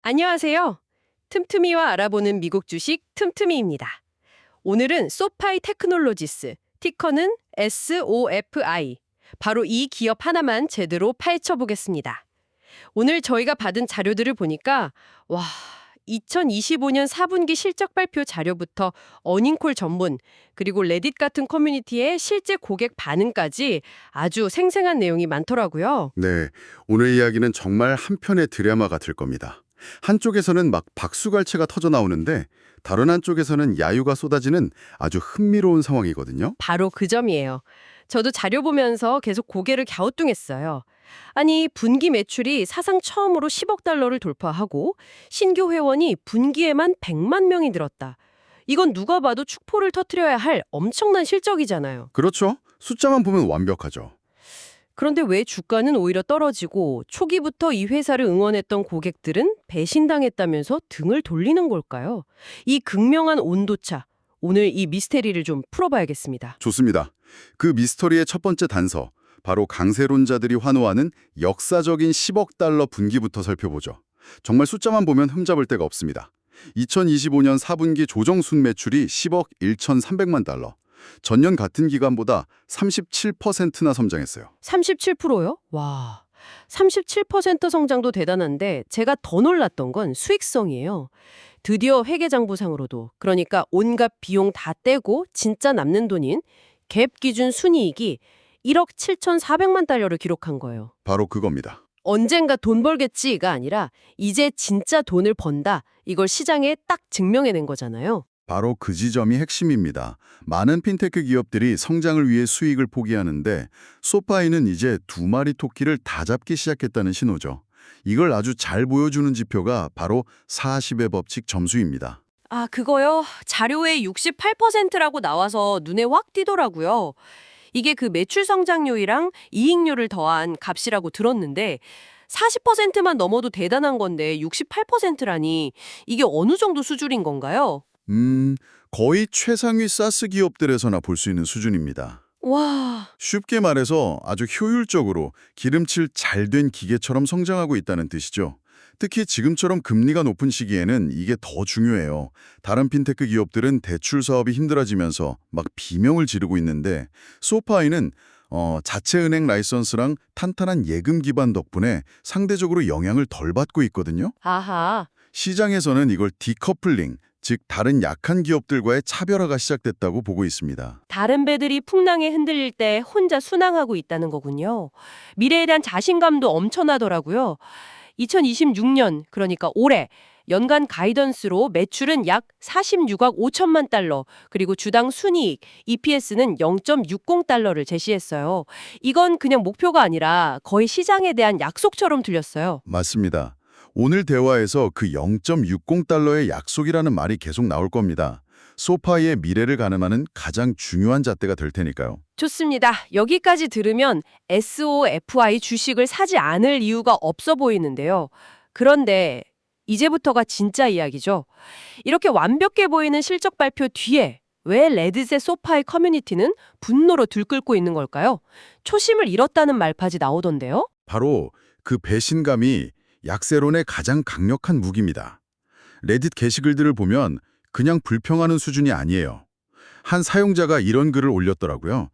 안녕하세요. 틈틈이와 알아보는 미국 주식 틈틈이입니다. 오늘은 소파이 테크놀로지스, 티커는 SOFI. 바로 이 기업 하나만 제대로 파헤쳐보겠습니다. 오늘 저희가 받은 자료들을 보니까 와, 2025년 4분기 실적 발표 자료부터 어닝콜 전문, 그리고 레딧 같은 커뮤니티의 실제 고객 반응까지 아주 생생한 내용이 많더라고요. 네, 오늘 이야기는 정말 한 편의 드라마 같을 겁니다. 한쪽에서는 막 박수갈채가 터져 나오는데 다른 한쪽에서는 야유가 쏟아지는 아주 흥미로운 상황이거든요. 바로 그 점이에요. 저도 자료 보면서 계속 고개를 갸우뚱했어요. 아니, 분기 매출이 사상 처음으로 10억 달러를 돌파하고 신규 회원이 분기에만 100만 명이 늘었다. 이건 누가 봐도 축포를 터뜨려야 할 엄청난 실적이잖아요. 그렇죠? 숫자만 보면 완벽하죠. 그런데 왜 주가는 오히려 떨어지고 초기부터 이 회사를 응원했던 고객들은 배신당했다면서 등을 돌리는 걸까요? 이 극명한 온도차, 오늘 이 미스테리를 좀 풀어봐야겠습니다. 좋습니다. 그 미스터리의 첫 번째 단서, 바로 강세론자들이 환호하는 역사적인 10억 달러 분기부터 살펴보죠. 정말 숫자만 보면 흠잡을 데가 없습니다. 2025년 4분기 조정 순매출이 10억 1,300만 달러. 전년 같은 기간보다 37%나 성장했어요. 37%요? 와, 37% 성장도 대단한데 제가 더 놀랐던 건 수익성이에요. 드디어 회계장부상으로도, 그러니까 온갖 비용 다 떼고 진짜 남는 돈인 갭 기준 순이익이 1억 7,400만 달러를 기록한 거예요. 바로 그겁니다. 언젠가 돈 벌겠지가 아니라 이제 진짜 돈을 번다. 이걸 시장에 딱 증명해낸 거잖아요. 바로 그 지점이 핵심입니다. 많은 핀테크 기업들이 성장을 위해 수익을 포기하는데 소파이는 이제 두 마리 토끼를 다 잡기 시작했다는 신호죠. 이걸 아주 잘 보여주는 지표가 바로 40의 법칙 점수입니다. 아, 그거요? 자료에 68%라고 나와서 눈에 확 띄더라고요. 이게 그 매출 성장률이랑 이익률을 더한 값이라고 들었는데 40%만 넘어도 대단한 건데 68%라니 이게 어느 정도 수준인 건가요? 거의 최상위 사스 기업들에서나 볼 수 있는 수준입니다. 와, 쉽게 말해서 아주 효율적으로 기름칠 잘 된 기계처럼 성장하고 있다는 뜻이죠. 특히 지금처럼 금리가 높은 시기에는 이게 더 중요해요. 다른 핀테크 기업들은 대출 사업이 힘들어지면서 막 비명을 지르고 있는데 소파이는 자체 은행 라이선스랑 탄탄한 예금 기반 덕분에 상대적으로 영향을 덜 받고 있거든요. 아하. 시장에서는 이걸 디커플링, 즉 다른 약한 기업들과의 차별화가 시작됐다고 보고 있습니다. 다른 배들이 풍랑에 흔들릴 때 혼자 순항하고 있다는 거군요. 미래에 대한 자신감도 엄청나더라고요. 2026년, 그러니까 올해 연간 가이던스로 매출은 약 46억 5천만 달러, 그리고 주당 순이익, EPS는 0.60달러를 제시했어요. 이건 그냥 목표가 아니라 거의 시장에 대한 약속처럼 들렸어요. 맞습니다. 오늘 대화에서 그 0.60달러의 약속이라는 말이 계속 나올 겁니다. 소파이의 미래를 가늠하는 가장 중요한 잣대가 될 테니까요. 좋습니다. 여기까지 들으면 SOFI 주식을 사지 않을 이유가 없어 보이는데요. 그런데 이제부터가 진짜 이야기죠. 이렇게 완벽해 보이는 실적 발표 뒤에 왜 레딧의 소파이 커뮤니티는 분노로 들끓고 있는 걸까요? 초심을 잃었다는 말까지 나오던데요. 바로 그 배신감이 약세론의 가장 강력한 무기입니다. 레딧 게시글들을 보면 그냥 불평하는 수준이 아니에요. 한 사용자가 이런 글을 올렸더라고요.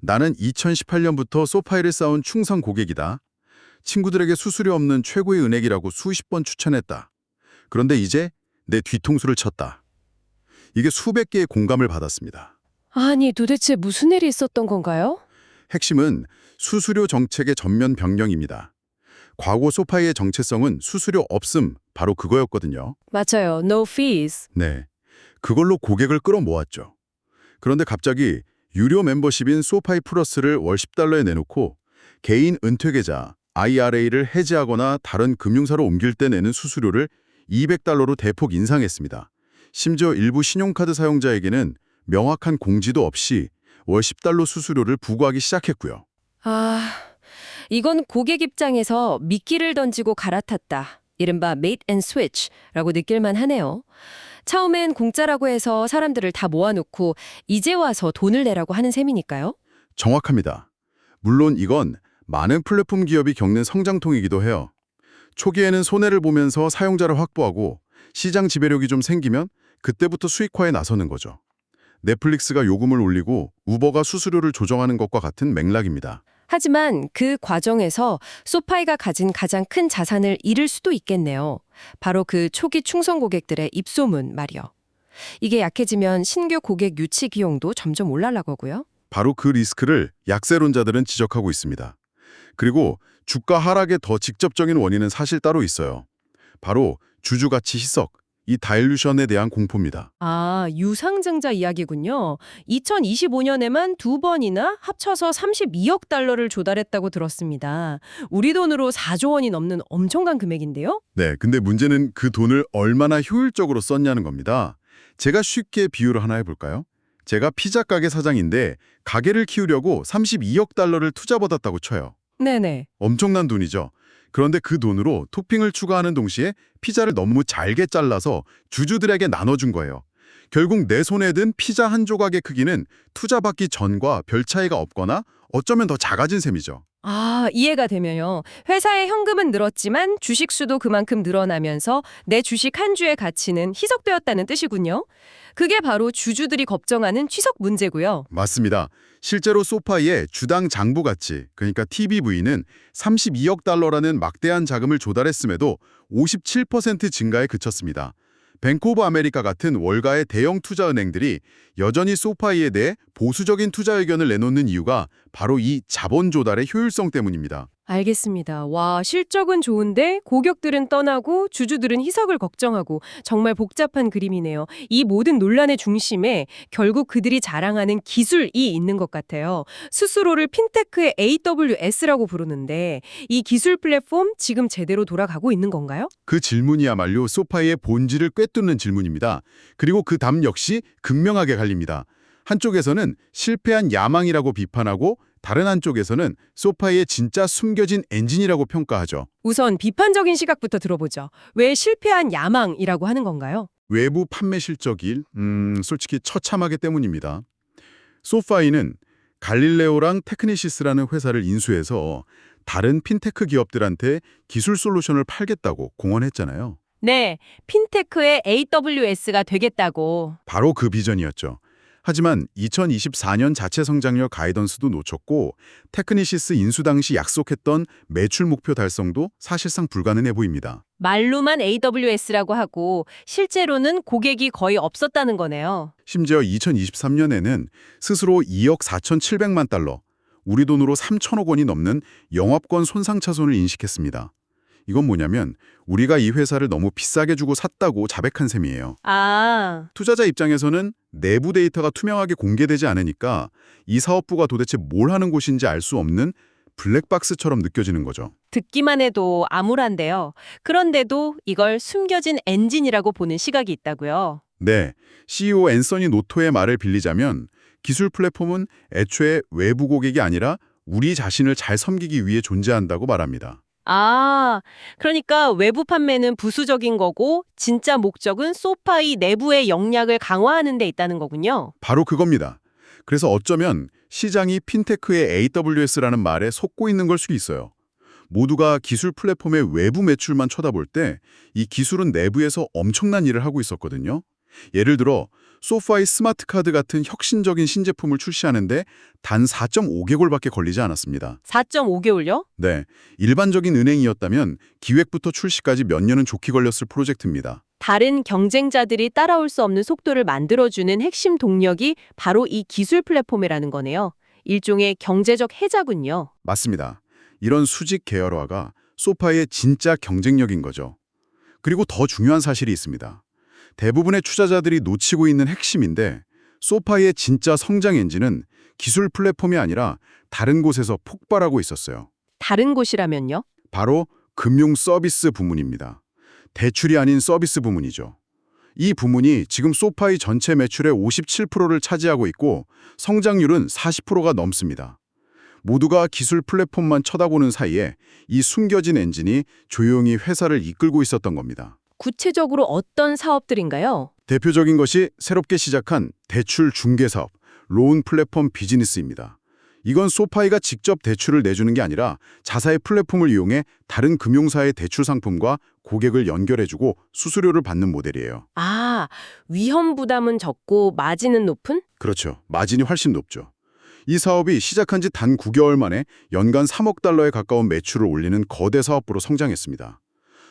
나는 2018년부터 소파이를 쌓은 충성 고객이다. 친구들에게 수수료 없는 최고의 은행이라고 수십 번 추천했다. 그런데 이제 내 뒤통수를 쳤다. 이게 수백 개의 공감을 받았습니다. 아니, 도대체 무슨 일이 있었던 건가요? 핵심은 수수료 정책의 전면 변경입니다. 과거 소파이의 정체성은 수수료 없음, 바로 그거였거든요. 맞아요. No fees. 네, 그걸로 고객을 끌어모았죠. 그런데 갑자기 유료 멤버십인 소파이 플러스를 월 10달러에 내놓고 개인 은퇴 계좌, IRA를 해지하거나 다른 금융사로 옮길 때 내는 수수료를 200달러로 대폭 인상했습니다. 심지어 일부 신용카드 사용자에게는 명확한 공지도 없이 월 10달러 수수료를 부과하기 시작했고요. 아, 이건 고객 입장에서 미끼를 던지고 갈아탔다. 이른바 bait and switch라고 느낄만 하네요. 처음엔 공짜라고 해서 사람들을 다 모아놓고 이제 와서 돈을 내라고 하는 셈이니까요. 정확합니다. 물론 이건 많은 플랫폼 기업이 겪는 성장통이기도 해요. 초기에는 손해를 보면서 사용자를 확보하고 시장 지배력이 좀 생기면 그때부터 수익화에 나서는 거죠. 넷플릭스가 요금을 올리고 우버가 수수료를 조정하는 것과 같은 맥락입니다. 하지만 그 과정에서 소파이가 가진 가장 큰 자산을 잃을 수도 있겠네요. 바로 그 초기 충성 고객들의 입소문 말이요. 이게 약해지면 신규 고객 유치 비용도 점점 올라가고요. 바로 그 리스크를 약세론자들은 지적하고 있습니다. 그리고 주가 하락의 더 직접적인 원인은 사실 따로 있어요. 바로 주주가치 희석, 이 다일루션에 대한 공포입니다. 아, 유상증자 이야기군요. 2025년에만 2번이나 합쳐서 32억 달러를 조달했다고 들었습니다. 우리 돈으로 4조 원이 넘는 엄청난 금액인데요? 네, 근데 문제는 그 돈을 얼마나 효율적으로 썼냐는 겁니다. 제가 쉽게 비유를 하나 해볼까요? 제가 피자 가게 사장인데 가게를 키우려고 32억 달러를 투자받았다고 쳐요. 네네. 엄청난 돈이죠. 그런데 그 돈으로 토핑을 추가하는 동시에 피자를 너무 잘게 잘라서 주주들에게 나눠준 거예요. 결국 내 손에 든 피자 한 조각의 크기는 투자받기 전과 별 차이가 없거나 어쩌면 더 작아진 셈이죠. 아, 이해가 되면요. 회사의 현금은 늘었지만 주식 수도 그만큼 늘어나면서 내 주식 한 주의 가치는 희석되었다는 뜻이군요. 그게 바로 주주들이 걱정하는 취석 문제고요. 맞습니다. 실제로 소파이의 주당 장부 가치, 그러니까 TBV는 32억 달러라는 막대한 자금을 조달했음에도 57% 증가에 그쳤습니다. 뱅크 오브 아메리카 같은 월가의 대형 투자은행들이 여전히 소파이에 대해 보수적인 투자 의견을 내놓는 이유가 바로 이 자본 조달의 효율성 때문입니다. 알겠습니다. 와, 실적은 좋은데 고객들은 떠나고 주주들은 희석을 걱정하고 정말 복잡한 그림이네요. 이 모든 논란의 중심에 결국 그들이 자랑하는 기술이 있는 것 같아요. 스스로를 핀테크의 AWS라고 부르는데 이 기술 플랫폼 지금 제대로 돌아가고 있는 건가요? 그 질문이야말로 소파이의 본질을 꿰뚫는 질문입니다. 그리고 그 답 역시 극명하게 갈립니다. 한쪽에서는 실패한 야망이라고 비판하고 다른 한쪽에서는 소파이의 진짜 숨겨진 엔진이라고 평가하죠. 우선 비판적인 시각부터 들어보죠. 왜 실패한 야망이라고 하는 건가요? 외부 판매 실적이 솔직히 처참하기 때문입니다. 소파이는 갈릴레오랑 테크니시스라는 회사를 인수해서 다른 핀테크 기업들한테 기술 솔루션을 팔겠다고 공언했잖아요. 네, 핀테크의 AWS가 되겠다고. 바로 그 비전이었죠. 하지만 2024년 자체 성장률 가이던스도 놓쳤고 테크니시스 인수 당시 약속했던 매출 목표 달성도 사실상 불가능해 보입니다. 말로만 AWS라고 하고 실제로는 고객이 거의 없었다는 거네요. 심지어 2023년에는 스스로 2억 4,700만 달러, 우리 돈으로 3천억 원이 넘는 영업권 손상차손을 인식했습니다. 이건 뭐냐면 우리가 이 회사를 너무 비싸게 주고 샀다고 자백한 셈이에요. 아, 투자자 입장에서는 내부 데이터가 투명하게 공개되지 않으니까 이 사업부가 도대체 뭘 하는 곳인지 알 수 없는 블랙박스처럼 느껴지는 거죠. 듣기만 해도 암울한데요. 그런데도 이걸 숨겨진 엔진이라고 보는 시각이 있다고요. 네, CEO 앤서니 노토의 말을 빌리자면 기술 플랫폼은 애초에 외부 고객이 아니라 우리 자신을 잘 섬기기 위해 존재한다고 말합니다. 아, 그러니까 외부 판매는 부수적인 거고 진짜 목적은 소파이 내부의 역량을 강화하는 데 있다는 거군요. 바로 그겁니다. 그래서 어쩌면 시장이 핀테크의 AWS라는 말에 속고 있는 걸 수도 있어요. 모두가 기술 플랫폼의 외부 매출만 쳐다볼 때 이 기술은 내부에서 엄청난 일을 하고 있었거든요. 예를 들어 소파이 스마트 카드 같은 혁신적인 신제품을 출시하는데 단 4.5개월밖에 걸리지 않았습니다. 4.5개월요? 네, 일반적인 은행이었다면 기획부터 출시까지 몇 년은 좋게 걸렸을 프로젝트입니다. 다른 경쟁자들이 따라올 수 없는 속도를 만들어주는 핵심 동력이 바로 이 기술 플랫폼이라는 거네요. 일종의 경제적 해자군요. 맞습니다. 이런 수직 계열화가 소파의 진짜 경쟁력인 거죠. 그리고 더 중요한 사실이 있습니다. 대부분의 투자자들이 놓치고 있는 핵심인데 소파의 진짜 성장 엔진은 기술 플랫폼이 아니라 다른 곳에서 폭발하고 있었어요. 다른 곳이라면요? 바로 금융 서비스 부문입니다. 대출이 아닌 서비스 부문이죠. 이 부문이 지금 소파이 전체 매출의 57%를 차지하고 있고 성장률은 40%가 넘습니다. 모두가 기술 플랫폼만 쳐다보는 사이에 이 숨겨진 엔진이 조용히 회사를 이끌고 있었던 겁니다. 구체적으로 어떤 사업들인가요? 대표적인 것이 새롭게 시작한 대출 중개 사업, 로운 플랫폼 비즈니스입니다. 이건 소파이가 직접 대출을 내주는 게 아니라 자사의 플랫폼을 이용해 다른 금융사의 대출 상품과 고객을 연결해주고 수수료를 받는 모델이에요. 아, 위험 부담은 적고 마진은 높은? 그렇죠. 마진이 훨씬 높죠. 이 사업이 시작한 지 단 9개월 만에 연간 3억 달러에 가까운 매출을 올리는 거대 사업부로 성장했습니다.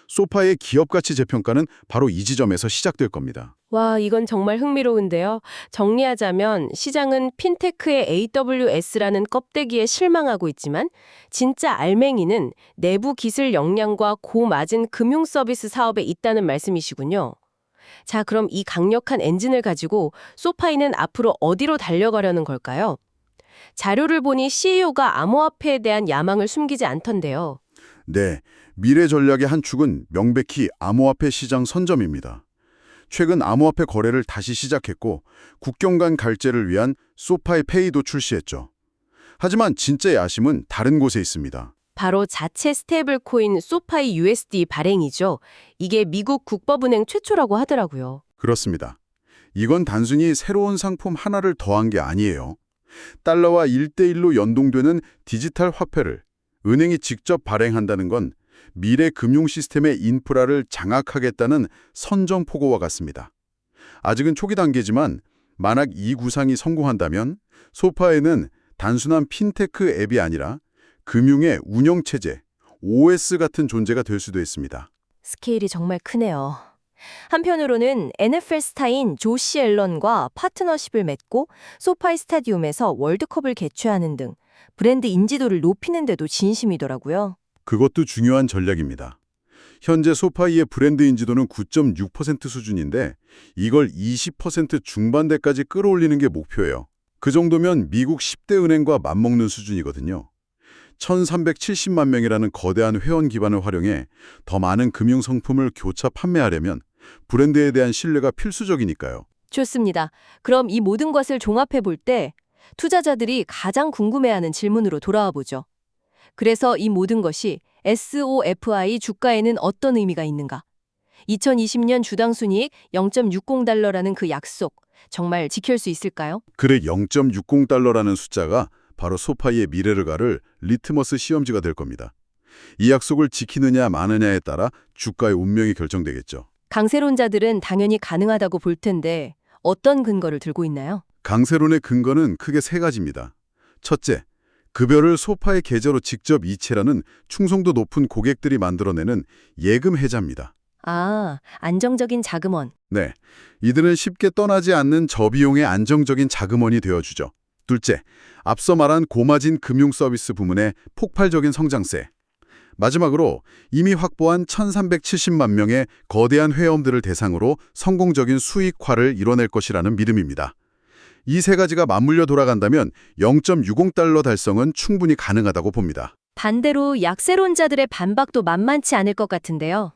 소파의 기업 가치 재평가는 바로 이 지점에서 시작될 겁니다. 와, 이건 정말 흥미로운데요. 정리하자면 시장은 핀테크의 AWS라는 껍데기에 실망하고 있지만 진짜 알맹이는 내부 기술 역량과 고마진 금융 서비스 사업에 있다는 말씀이시군요. 자, 그럼 이 강력한 엔진을 가지고 소파이는 앞으로 어디로 달려가려는 걸까요? 자료를 보니 CEO가 암호화폐에 대한 야망을 숨기지 않던데요. 네, 미래 전략의 한 축은 명백히 암호화폐 시장 선점입니다. 최근 암호화폐 거래를 다시 시작했고 국경 간 결제를 위한 소파이 페이도 출시했죠. 하지만 진짜 야심은 다른 곳에 있습니다. 바로 자체 스테이블 코인 소파이 USD 발행이죠. 이게 미국 국법은행 최초라고 하더라고요. 그렇습니다. 이건 단순히 새로운 상품 하나를 더한 게 아니에요. 달러와 1대1로 연동되는 디지털 화폐를 은행이 직접 발행한다는 건 미래 금융 시스템의 인프라를 장악하겠다는 선전포고와 같습니다. 아직은 초기 단계지만 만약 이 구상이 성공한다면 소파에는 단순한 핀테크 앱이 아니라 금융의 운영체제, OS 같은 존재가 될 수도 있습니다. 스케일이 정말 크네요. 한편으로는 NFL 스타인 조시 앨런과 파트너십을 맺고 소파이 스타디움에서 월드컵을 개최하는 등 브랜드 인지도를 높이는 데도 진심이더라고요. 그것도 중요한 전략입니다. 현재 소파이의 브랜드 인지도는 9.6% 수준인데 이걸 20% 중반대까지 끌어올리는 게 목표예요. 그 정도면 미국 10대 은행과 맞먹는 수준이거든요. 1,370만 명이라는 거대한 회원 기반을 활용해 더 많은 금융 상품을 교차 판매하려면 브랜드에 대한 신뢰가 필수적이니까요. 좋습니다. 그럼 이 모든 것을 종합해 볼 때 투자자들이 가장 궁금해하는 질문으로 돌아와 보죠. 그래서 이 모든 것이 SOFI 주가에는 어떤 의미가 있는가? 2020년 주당 순이익 0.60달러라는 그 약속, 정말 지킬 수 있을까요? 그래 0.60달러라는 숫자가 바로 소파이의 미래를 가를 리트머스 시험지가 될 겁니다. 이 약속을 지키느냐 마느냐에 따라 주가의 운명이 결정되겠죠. 강세론자들은 당연히 가능하다고 볼 텐데 어떤 근거를 들고 있나요? 강세론의 근거는 크게 세 가지입니다. 첫째, 급여를 소파의 계좌로 직접 이체라는 충성도 높은 고객들이 만들어내는 예금 해자입니다. 아, 안정적인 자금원. 네, 이들은 쉽게 떠나지 않는 저비용의 안정적인 자금원이 되어주죠. 둘째, 앞서 말한 고마진 금융 서비스 부문의 폭발적인 성장세. 마지막으로 이미 확보한 1,370만 명의 거대한 회원들을 대상으로 성공적인 수익화를 이뤄낼 것이라는 믿음입니다. 이 세 가지가 맞물려 돌아간다면 0.60달러 달성은 충분히 가능하다고 봅니다. 반대로 약세론자들의 반박도 만만치 않을 것 같은데요.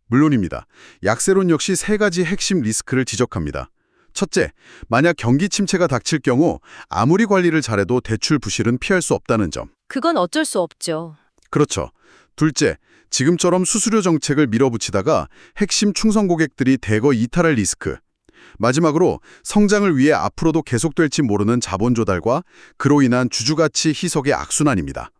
물론입니다. 약세론 역시 세 가지 핵심 리스크를 지적합니다. 첫째, 만약 경기 침체가 닥칠 경우 아무리 관리를 잘해도 대출 부실은 피할 수 없다는 점. 그건 어쩔 수 없죠. 그렇죠. 둘째, 지금처럼 수수료 정책을 밀어붙이다가 핵심 충성 고객들이 대거 이탈할 리스크. 마지막으로 성장을 위해 앞으로도 계속될지 모르는 자본 조달과 그로 인한 주주가치 희석의 악순환입니다.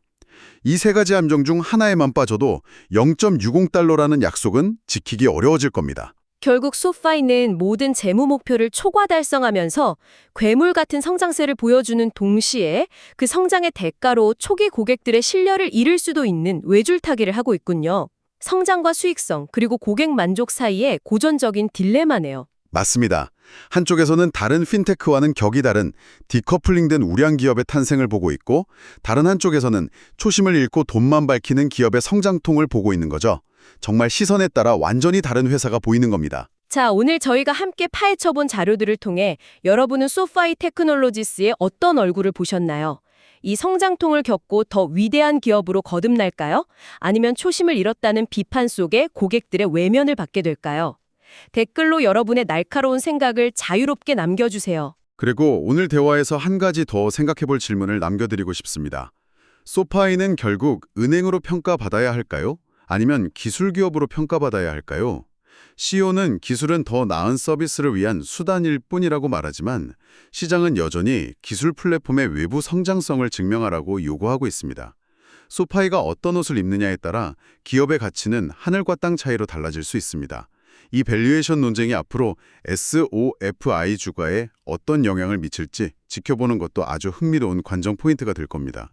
이 세 가지 함정 중 하나에만 빠져도 0.60달러라는 약속은 지키기 어려워질 겁니다. 결국 소파이는 모든 재무 목표를 초과 달성하면서 괴물 같은 성장세를 보여주는 동시에 그 성장의 대가로 초기 고객들의 신뢰를 잃을 수도 있는 외줄타기를 하고 있군요. 성장과 수익성 그리고 고객 만족 사이에 고전적인 딜레마네요. 맞습니다. 한쪽에서는 다른 핀테크와는 격이 다른 디커플링된 우량 기업의 탄생을 보고 있고 다른 한쪽에서는 초심을 잃고 돈만 밝히는 기업의 성장통을 보고 있는 거죠. 정말 시선에 따라 완전히 다른 회사가 보이는 겁니다. 자, 오늘 저희가 함께 파헤쳐본 자료들을 통해 여러분은 소파이 테크놀로지스의 어떤 얼굴을 보셨나요? 이 성장통을 겪고 더 위대한 기업으로 거듭날까요? 아니면 초심을 잃었다는 비판 속에 고객들의 외면을 받게 될까요? 댓글로 여러분의 날카로운 생각을 자유롭게 남겨주세요. 그리고 오늘 대화에서 한 가지 더 생각해볼 질문을 남겨드리고 싶습니다. 소파이는 결국 은행으로 평가받아야 할까요? 아니면 기술 기업으로 평가받아야 할까요? CEO는 기술은 더 나은 서비스를 위한 수단일 뿐이라고 말하지만 시장은 여전히 기술 플랫폼의 외부 성장성을 증명하라고 요구하고 있습니다. 소파이가 어떤 옷을 입느냐에 따라 기업의 가치는 하늘과 땅 차이로 달라질 수 있습니다. 이 밸류에이션 논쟁이 앞으로 SOFI 주가에 어떤 영향을 미칠지 지켜보는 것도 아주 흥미로운 관전 포인트가 될 겁니다.